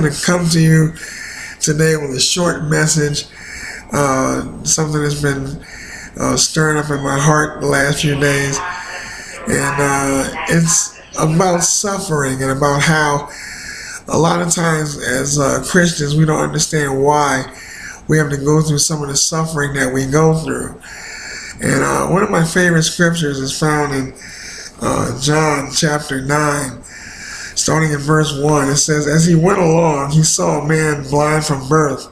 going to come to you today with a short message, something that's been stirring up in my heart the last few days. And it's about suffering and about how a lot of times as Christians we don't understand why we have to go through some of the suffering that we go through. And one of my favorite scriptures is found in John chapter 9, starting in verse 1. It says, "As he went along, he saw a man blind from birth.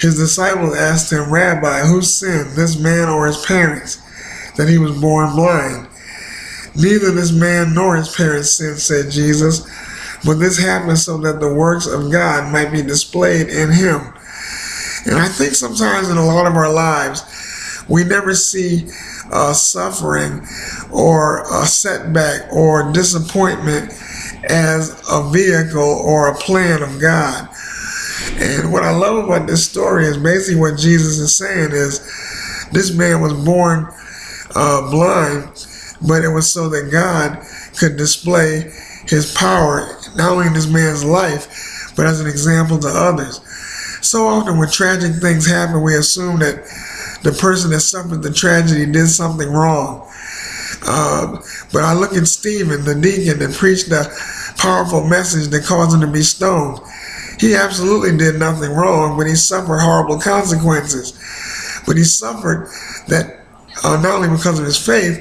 His disciples asked him, 'Rabbi, who sinned, this man or his parents, that he was born blind?' 'Neither this man nor his parents sinned,' said Jesus, 'but this happened so that the works of God might be displayed in him.'" And I think sometimes in a lot of our lives, we never see suffering or a setback or disappointment as a vehicle or a plan of God. And what I love about this story is basically what Jesus is saying is this man was born blind, but it was so that God could display his power, not only in this man's life, but as an example to others. So often when tragic things happen, we assume that the person that suffered the tragedy did something wrong. But I look at Stephen, the deacon that preached the powerful message that caused him to be stoned. He absolutely did nothing wrong, but he suffered horrible consequences. But he suffered that not only because of his faith,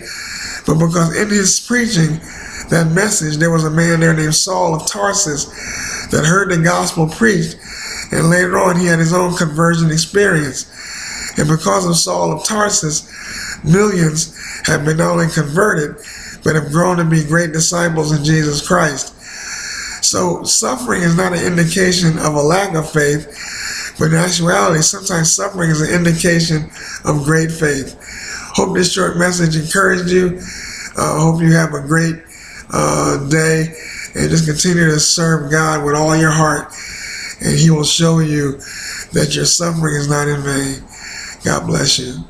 but because in his preaching that message, there was a man there named Saul of Tarsus that heard the gospel preached, and later on he had his own conversion experience. And because of Saul of Tarsus, millions have been not only converted, but have grown to be great disciples in Jesus Christ. So suffering is not an indication of a lack of faith, but in actuality, sometimes suffering is an indication of great faith. Hope this short message encouraged you. Hope you have a great day, and just continue to serve God with all your heart, and he will show you that your suffering is not in vain. God bless you.